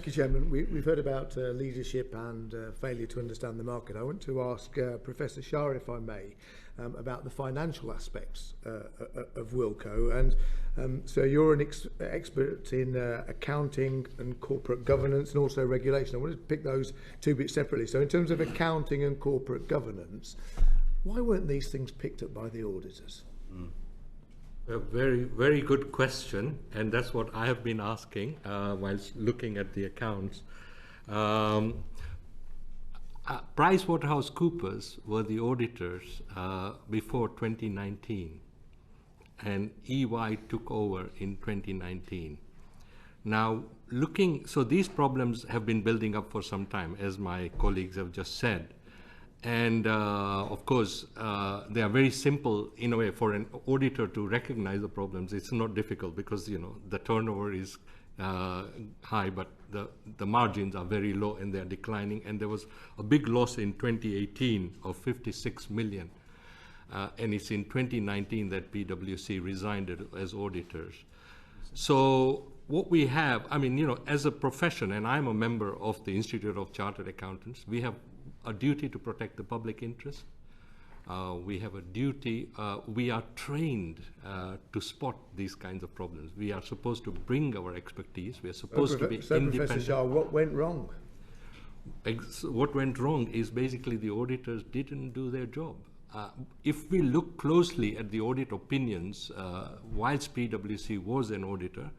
Thank you, Chairman. We've heard about leadership and failure to understand the market. I want to ask Professor Shah, if I may, about the financial aspects of Wilko. And so you're an expert in accounting and corporate governance and also regulation. I wanted to pick those two bits separately. So in terms of accounting and corporate governance, why weren't these things picked up by the auditors? A very, very good question, and that's what I have been asking whilst looking at the accounts. PricewaterhouseCoopers were the auditors before 2019, and EY took over in 2019. Now, so these problems have been building up for some time, as my colleagues have just said. And of course, they are very simple in a way for an auditor to recognize the problems. It's not difficult because, you know, the turnover is high, but the margins are very low and they're declining. And there was a big loss in 2018 of 56 million. And it's in 2019 that PwC resigned as auditors. So what we have, I mean, you know, as a profession, and I'm a member of the Institute of Chartered Accountants, we have a duty to protect the public interest. We have a duty, we are trained to spot these kinds of problems. We are supposed to bring our expertise. We are supposed to be independent. Professor Shah, what went wrong? What went wrong is basically the auditors didn't do their job. If we look closely at the audit opinions, whilst PwC was an auditor,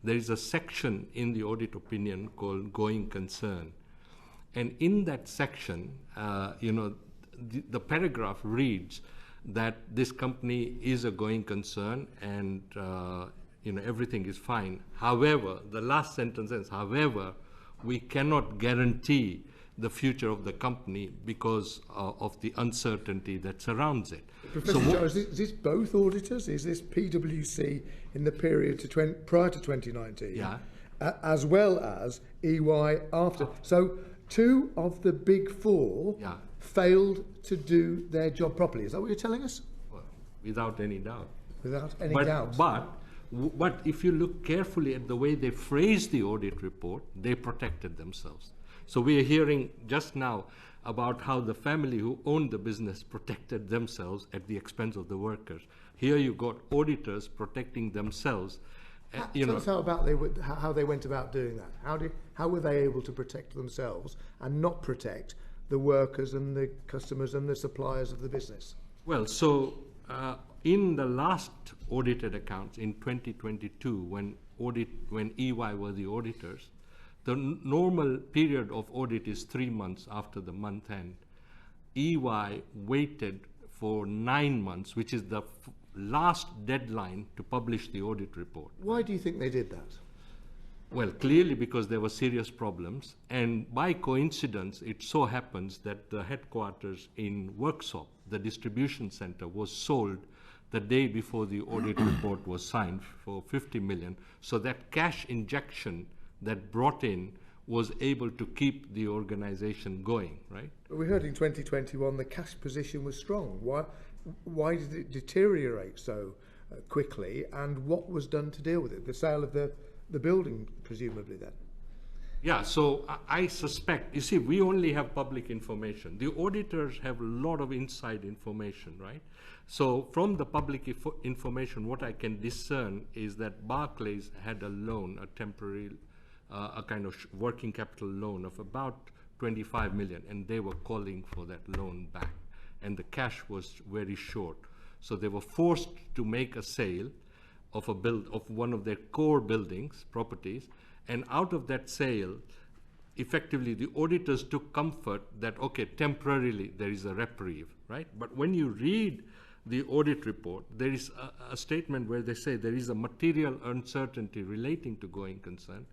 there is a section in the audit opinion called going concern. And in that section, you know, the paragraph reads that this company is a going concern and, you know, everything is fine. However, the last sentence says, however, we cannot guarantee the future of the company because of the uncertainty that surrounds it. Professor Shah, is this both auditors? Is this PwC in the period prior to 2019? Yeah. As well as EY after? So two of the big four failed to do their job properly. Is that what you're telling us? Well, without any doubt. Without any doubt. But if you look carefully at the way they phrased the audit report, they protected themselves. So we are hearing just now about how the family who owned the business protected themselves at the expense of the workers. Here you got auditors protecting themselves. Tell us how they went about doing that. How were they able to protect themselves and not protect the workers and the customers and the suppliers of the business? Well, so in the last audited accounts in 2022, when EY were the auditors, the normal period of audit is 3 months after the month end. EY waited for 9 months, which is the last deadline to publish the audit report. Why do you think they did that? Well, clearly because there were serious problems, and by coincidence, it so happens that the headquarters in Worksop, the distribution center, was sold the day before the audit report was signed for 50 million. So that cash injection that brought in was able to keep the organization going, right? But we heard in 2021 the cash position was strong. Why did it deteriorate so quickly, and what was done to deal with it? The sale of the building, presumably, then? Yeah, so I suspect, you see, we only have public information. The auditors have a lot of inside information, right? So from the public information, what I can discern is that Barclays had a loan, a temporary, a kind of working capital loan of about 25 million, and they were calling for that loan back. And the cash was very short. So they were forced to make a sale of one of their core buildings, properties, and out of that sale, effectively the auditors took comfort that, okay, temporarily there is a reprieve, right? But when you read the audit report, there is a statement where they say there is a material uncertainty relating to going concern,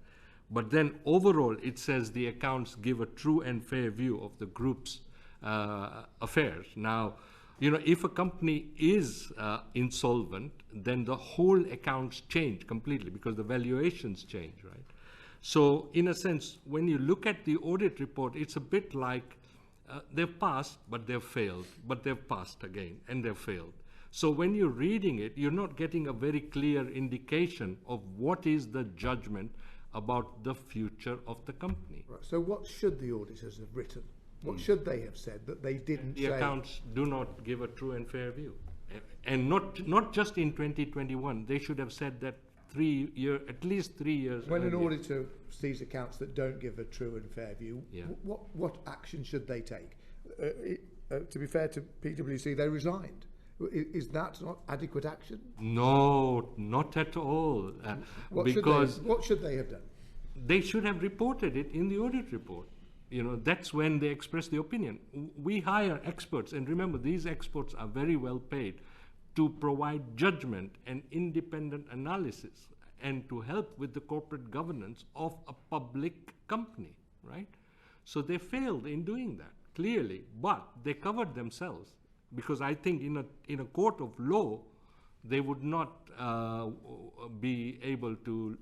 but then overall it says the accounts give a true and fair view of the group's affairs. Now, you know, if a company is insolvent, then the whole accounts change completely because the valuations change, right? So in a sense, when you look at the audit report, it's a bit like they've passed, but they've failed, but they've passed again, and they've failed. So when you're reading it, you're not getting a very clear indication of what is the judgment about the future of the company. Right. So what should the auditors have written? What should they have said that they didn't The say? accounts do not give a true and fair view. And not just in 2021, they should have said that at least 3 years When an earlier. auditor sees accounts that don't give a true and fair view, Yeah. what action should they take? To be fair to PwC, they resigned. Is that not adequate action? No, not at all. What should they have done? They should have reported it in the audit report. You know, that's when they express the opinion. We hire experts, and remember, these experts are very well paid to provide judgment and independent analysis and to help with the corporate governance of a public company, right? So they failed in doing that, clearly, but they covered themselves, because I think in a court of law, they would not be able to.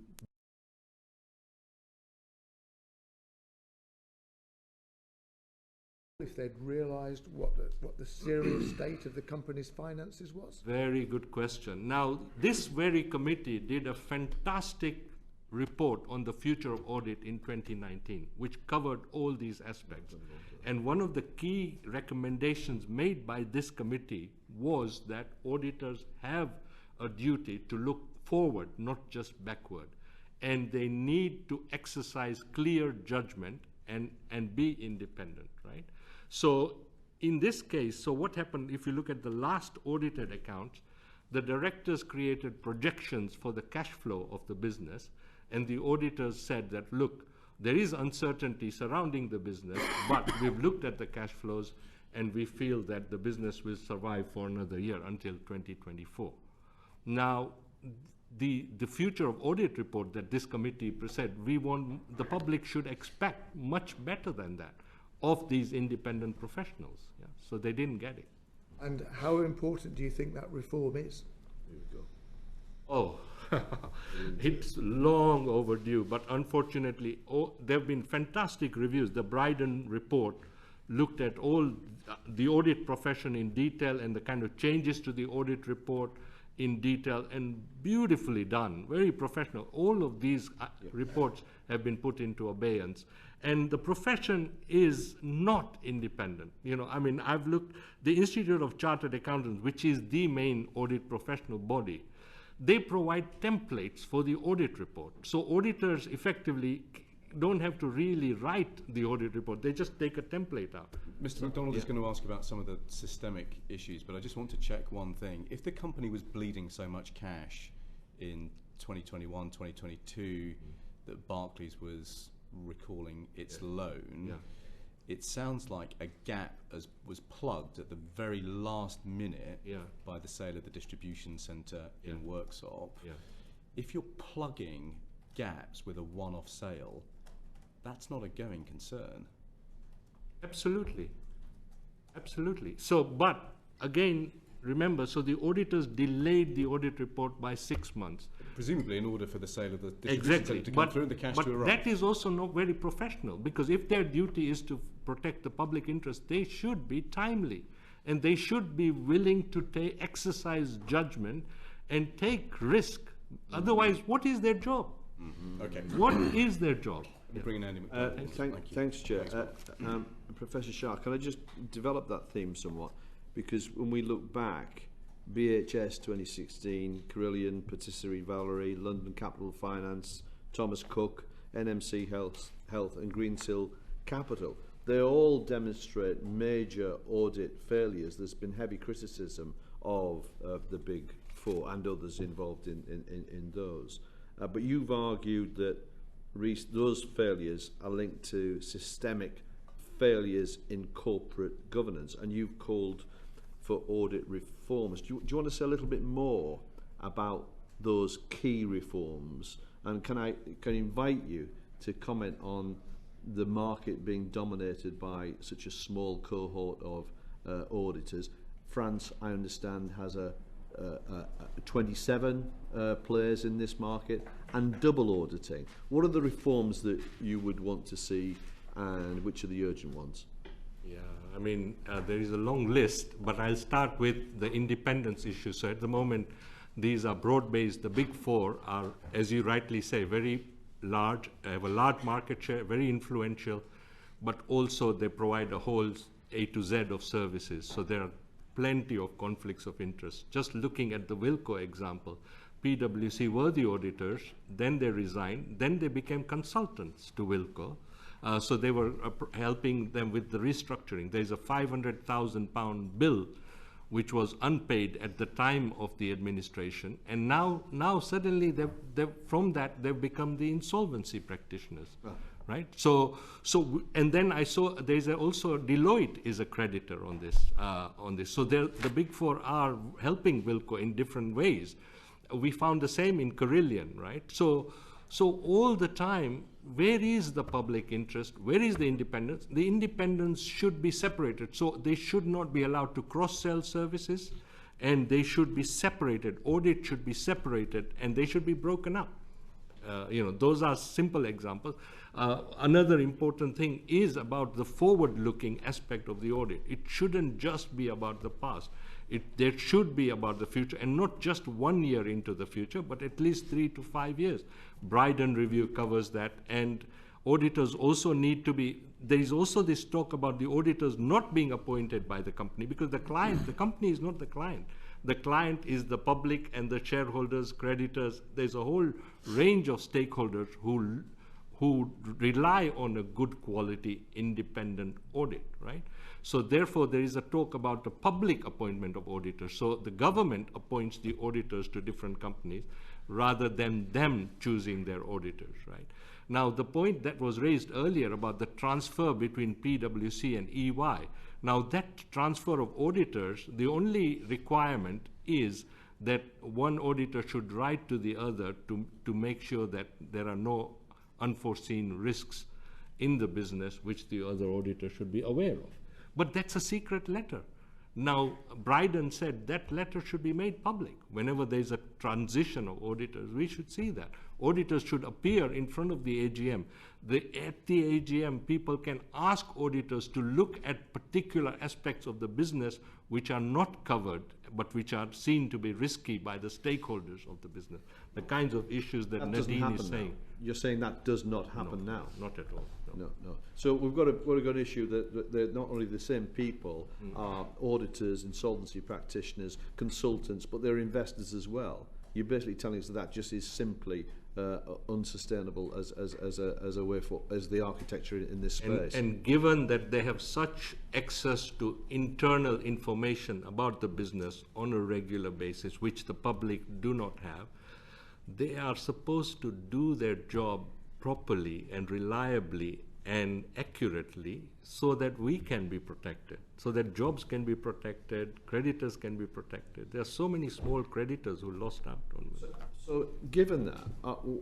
If they'd realised what the serious state of the company's finances was? Very good question. Now, this very committee did a fantastic report on the future of audit in 2019, which covered all these aspects. And one of the key recommendations made by this committee was that auditors have a duty to look forward, not just backward. And they need to exercise clear judgment and be independent, right? So in this case, so what happened, if you look at the last audited accounts, the directors created projections for the cash flow of the business, and the auditors said that, look, there is uncertainty surrounding the business, but we've looked at the cash flows and we feel that the business will survive for another year until 2024. Now, the future of audit report that this committee said, the public should expect much better than that of these independent professionals. Yeah? So they didn't get it. And how important do you think that reform is? Oh, it's long overdue, but unfortunately, there have been fantastic reviews. The Bryden report looked at all the audit profession in detail and the kind of changes to the audit report in detail, and beautifully done, very professional. All of these reports have been put into abeyance. And the profession is not independent. You know, I mean, I've looked, the Institute of Chartered Accountants, which is the main audit professional body, they provide templates for the audit report. So auditors effectively don't have to really write the audit report. They just take a template out. Mr. McDonald is going to ask about some of the systemic issues, but I just want to check one thing. If the company was bleeding so much cash in 2021, 2022, that Barclays was recalling its loan, it sounds like a gap was plugged at the very last minute by the sale of the distribution centre in Worksop. If you're plugging gaps with a one-off sale, that's not a going concern. Absolutely. Absolutely. So, but again, remember, so the auditors delayed the audit report by 6 months. Presumably in order for the sale of the distribution centre to come through and the cash to arrive. But that is also not very professional, because if their duty is to protect the public interest, they should be timely, and they should be willing to exercise judgment and take risk. Otherwise, what is their job? Okay. What is their job? Bring in Andy McDonald. Thanks, Chair. Professor Shah, can I just develop that theme somewhat? Because when we look back, BHS 2016, Carillion, Patisserie Valerie, London Capital Finance, Thomas Cook, NMC Health and Greensill Capital, they all demonstrate major audit failures. There's been heavy criticism of the Big Four and others involved in those. But you've argued that those failures are linked to systemic failures in corporate governance, and you've called for audit reforms. Do you want to say a little bit more about those key reforms? And can I invite you to comment on the market being dominated by such a small cohort of auditors? France, I understand, has 27 players in this market, and double auditing. What are the reforms that you would want to see, and which are the urgent ones? Yeah, I mean, there is a long list, but I'll start with the independence issue. So at the moment, these are broad-based. The Big Four are, as you rightly say, very large, have a large market share, very influential, but also they provide a whole A to Z of services. So there are plenty of conflicts of interest. Just looking at the Wilko example, PwC were the auditors, then they resigned, then they became consultants to Wilko. So they were helping them with the restructuring. There's a £500,000 bill which was unpaid at the time of the administration, and now suddenly from that they've become the insolvency practitioners, right? And then I saw there's also Deloitte is a creditor on this. So the Big Four are helping Wilko in different ways. We found the same in Carillion, right? So all the time, where is the public interest? Where is the independence? The independence should be separated. So they should not be allowed to cross-sell services, and they should be separated. Audit should be separated, and they should be broken up. Those are simple examples. Another important thing is about the forward-looking aspect of the audit. It shouldn't just be about the past. There should be about the future, and not just 1 year into the future, but at least 3 to 5 years. Bryden Review covers that, and auditors also need to be, there is also this talk about the auditors not being appointed by the company, because the company is not the client. The client is the public and the shareholders, creditors. There's a whole range of stakeholders who rely on a good quality independent audit, right? So therefore, there is a talk about the public appointment of auditors. So the government appoints the auditors to different companies rather than them choosing their auditors, right? Now, the point that was raised earlier about the transfer between PwC and EY, now that transfer of auditors, the only requirement is that one auditor should write to the other to make sure that there are no unforeseen risks in the business which the other auditor should be aware of. But that's a secret letter. Now, Bryden said that letter should be made public. Whenever there's a transition of auditors, we should see that. Auditors should appear in front of the AGM. At the AGM, people can ask auditors to look at particular aspects of the business which are not covered, but which are seen to be risky by the stakeholders of the business. The kinds of issues that Nadine is saying. You're saying that does not happen now? Not at all. No. So we've got an issue that they're not only the same people are auditors, insolvency practitioners, consultants, but they're investors as well. You're basically telling us that just is simply unsustainable as a way for as the architecture in this space. And given that they have such access to internal information about the business on a regular basis, which the public do not have, they are supposed to do their job properly and reliably and accurately so that we can be protected, so that jobs can be protected, creditors can be protected. There are so many small creditors who lost out on this. So given that,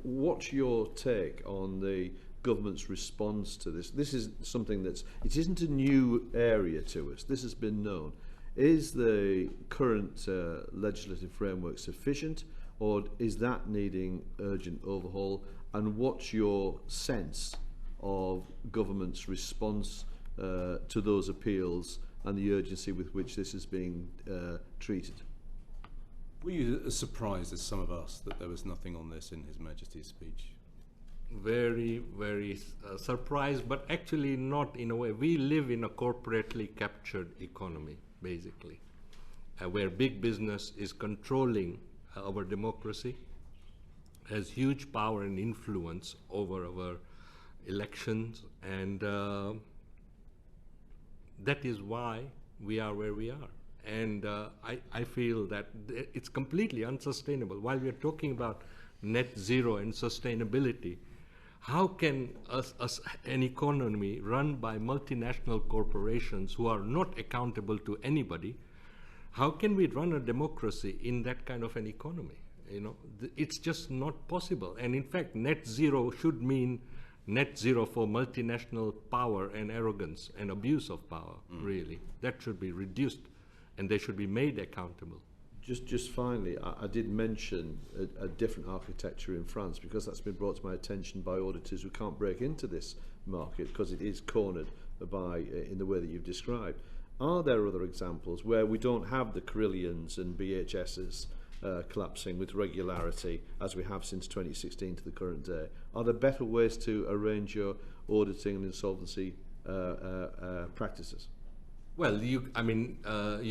what's your take on the government's response to this? This is something it isn't a new area to us. This has been known. Is the current legislative framework sufficient, or is that needing urgent overhaul? And what's your sense of government's response to those appeals and the urgency with which this is being treated? Were you as surprised as some of us that there was nothing on this in His Majesty's speech? Very, very surprised, but actually not in a way. We live in a corporately captured economy, basically, where big business is controlling our democracy, has huge power and influence over our elections, and that is why we are where we are. And I feel that it's completely unsustainable. While we are talking about net zero and sustainability, how can an economy run by multinational corporations who are not accountable to anybody, how can we run a democracy in that kind of an economy? You know, it's just not possible. And in fact, net zero should mean net zero for multinational power and arrogance and abuse of power, really. That should be reduced, and they should be made accountable. Just finally, I did mention a different architecture in France, because that's been brought to my attention by auditors who can't break into this market because it is cornered by in the way that you've described. Are there other examples where we don't have the Carillions and BHSs collapsing with regularity, as we have since 2016 to the current day? Are there better ways to arrange your auditing and insolvency practices? Well, you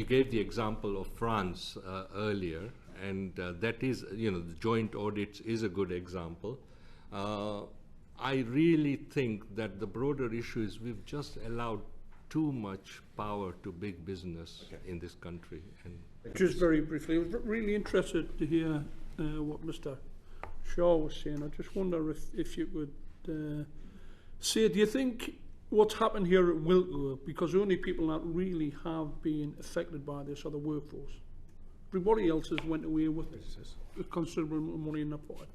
gave the example of France earlier, and that is, the joint audits is a good example. I really think that the broader issue is we've just allowed too much power to big business in this country. And just very briefly, I was really interested to hear what Mr. Shah was saying. I just wonder if you could say, do you think what's happened here at Wilko, because the only people that really have been affected by this are the workforce? Everybody else has went away with considerable money in the pot.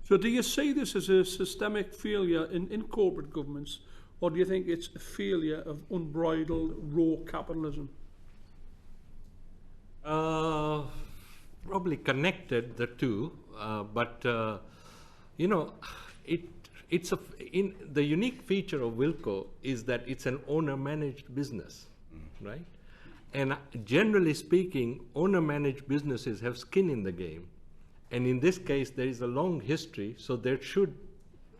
So do you see this as a systemic failure in corporate governments, or do you think it's a failure of unbridled raw capitalism? Probably connected, the two, but the unique feature of Wilko is that it's an owner-managed business, right? And generally speaking, owner-managed businesses have skin in the game. And in this case, there is a long history, so there should,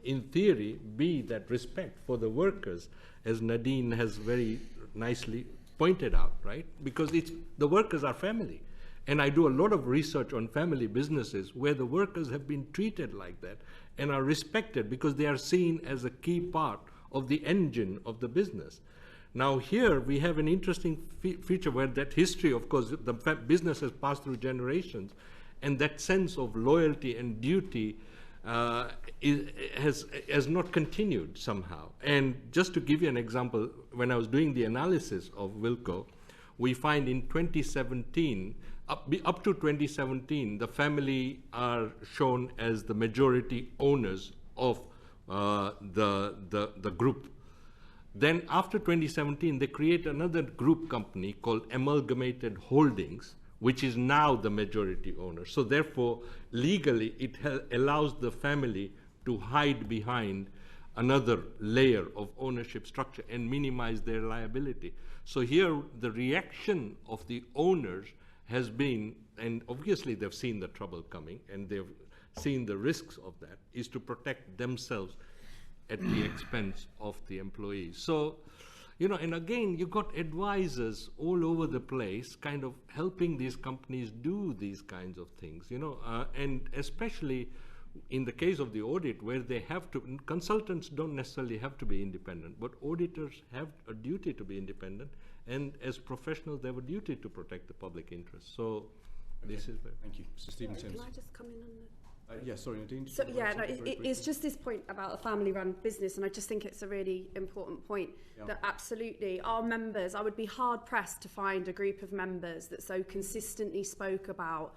in theory, be that respect for the workers, as Nadine has very nicely pointed out, right? Because the workers are family. And I do a lot of research on family businesses where the workers have been treated like that and are respected because they are seen as a key part of the engine of the business. Now here we have an interesting feature where that history, of course, the business has passed through generations, and that sense of loyalty and duty has not continued somehow. And just to give you an example, when I was doing the analysis of Wilko, we find in 2017, up to 2017, the family are shown as the majority owners of the group. Then after 2017, they create another group company called Amalgamated Holdings, which is now the majority owner. So therefore, legally, it allows the family to hide behind another layer of ownership structure and minimize their liability. So here, the reaction of the owners has been, and obviously they've seen the trouble coming, and they've seen the risks of that, is to protect themselves at the expense of the employees. So, and again, you got advisors all over the place kind of helping these companies do these kinds of things, and especially in the case of the audit, where they have to, consultants don't necessarily have to be independent, but auditors have a duty to be independent, and as professionals, they have a duty to protect the public interest. So, this is very... Thank you. Mr. Stevenson. Can I just come in on the... Sorry, Nadine. So yeah, no, it's just this point about a family-run business, and I just think it's a really important point that absolutely our members, I would be hard-pressed to find a group of members that so consistently spoke about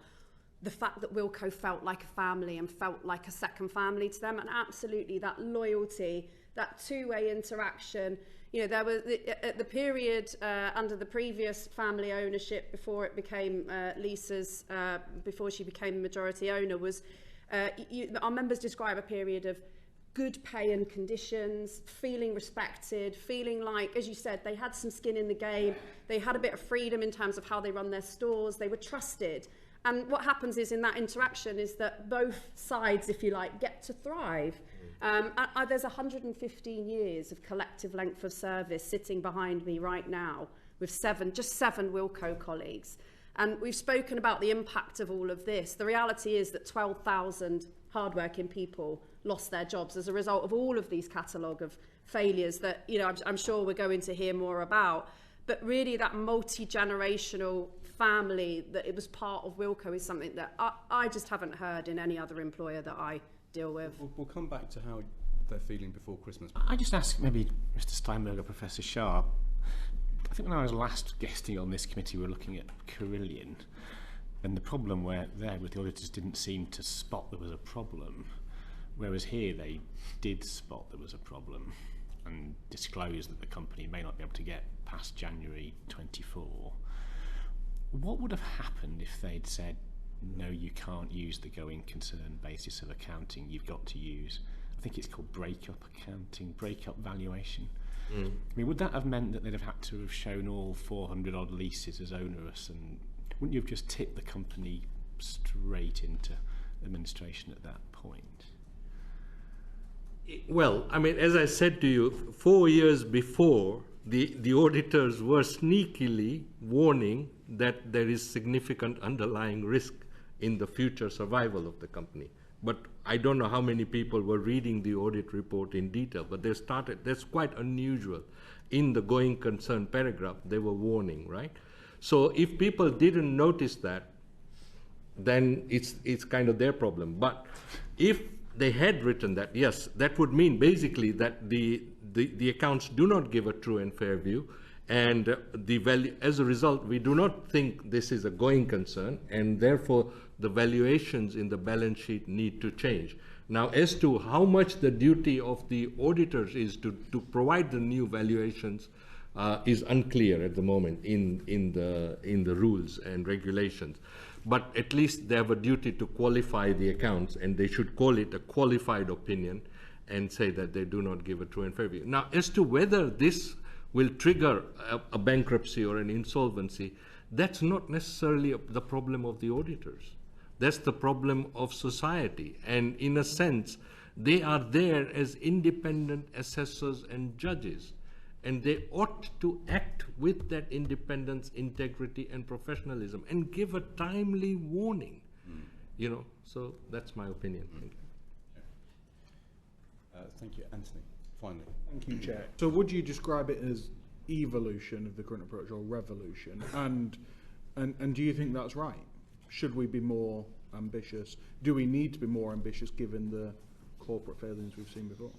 the fact that Wilko felt like a family and felt like a second family to them, and absolutely that loyalty, that two-way interaction. There was at the period under the previous family ownership before it became Lisa's, before she became majority owner, was our members describe a period of good pay and conditions, feeling respected, feeling like, as you said, they had some skin in the game, they had a bit of freedom in terms of how they run their stores, they were trusted. And what happens is in that interaction is that both sides, if you like, get to thrive. There's 115 years of collective length of service sitting behind me right now with just seven Wilko colleagues. And we've spoken about the impact of all of this. The reality is that 12,000 hardworking people lost their jobs as a result of all of these catalogue of failures that, I'm sure we're going to hear more about. But really that multi-generational family that it was part of Wilko is something that I just haven't heard in any other employer that I deal with. We'll come back to how they're feeling before Christmas. I just ask maybe Mr. Steinberg or Professor Shah. I think when I was last guesting on this committee, we were looking at Carillion, and the problem with the auditors didn't seem to spot there was a problem, whereas here they did spot there was a problem and disclosed that the company may not be able to get past January 24. What would have happened if they'd said, no, you can't use the going concern basis of accounting, you've got to use, I think it's called break-up accounting, break-up valuation. I mean, would that have meant that they'd have had to have shown all 400 odd leases as onerous, and wouldn't you have just tipped the company straight into administration at that point? Well, I mean, as I said to you, 4 years before, the auditors were sneakily warning that there is significant underlying risk in the future survival of the company. But I don't know how many people were reading the audit report in detail, but they started, that's quite unusual. In the going concern paragraph, they were warning, right? So if people didn't notice that, then it's kind of their problem. But if they had written that, yes, that would mean basically that the accounts do not give a true and fair view, and the value, as a result, we do not think this is a going concern, and therefore the valuations in the balance sheet need to change. Now, as to how much the duty of the auditors is to provide the new valuations is unclear at the moment in the rules and regulations. But at least they have a duty to qualify the accounts, and they should call it a qualified opinion and say that they do not give a true and fair view. Now, as to whether this will trigger a bankruptcy or an insolvency, that's not necessarily the problem of the auditors. That's the problem of society. And in a sense, they are there as independent assessors and judges. And they ought to act with that independence, integrity, and professionalism, and give a timely warning. You know, so that's my opinion. Thank you. Thank you, Anthony. Finally. Thank you, Chair. So would you describe it as evolution of the current approach or revolution? And do you think that's right? Should we be more ambitious? Do we need to be more ambitious given the corporate failings we've seen before?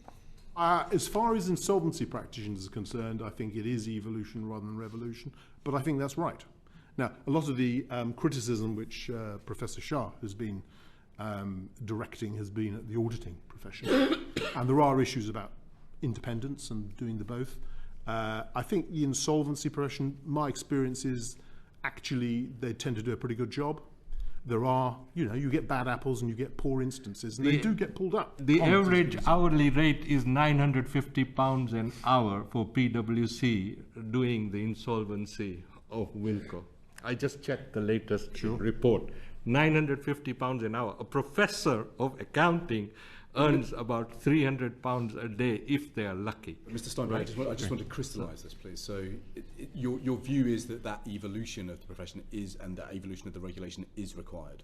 As far as insolvency practitioners are concerned, I think it is evolution rather than revolution, but I think that's right. Now, a lot of the criticism which Professor Shah has been directing has been at the auditing profession, and there are issues about independence and doing the both. I think the insolvency profession, my experience is actually they tend to do a pretty good job. There are, you know, you get bad apples and you get poor instances, and they do get pulled up. The average hourly rate is £950 an hour for PwC doing the insolvency of Wilko. I just checked the latest report. £950 an hour. A professor of accounting earns about £300 a day if they are lucky. Mr. Steinberg, I just want to crystallise this, please. So your view is that evolution of the profession is, and that evolution of the regulation is required?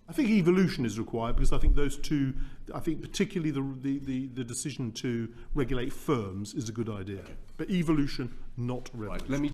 I think evolution is required because I think those two, I think particularly the decision to regulate firms is a good idea. Okay. But evolution, not revolution. Right, let me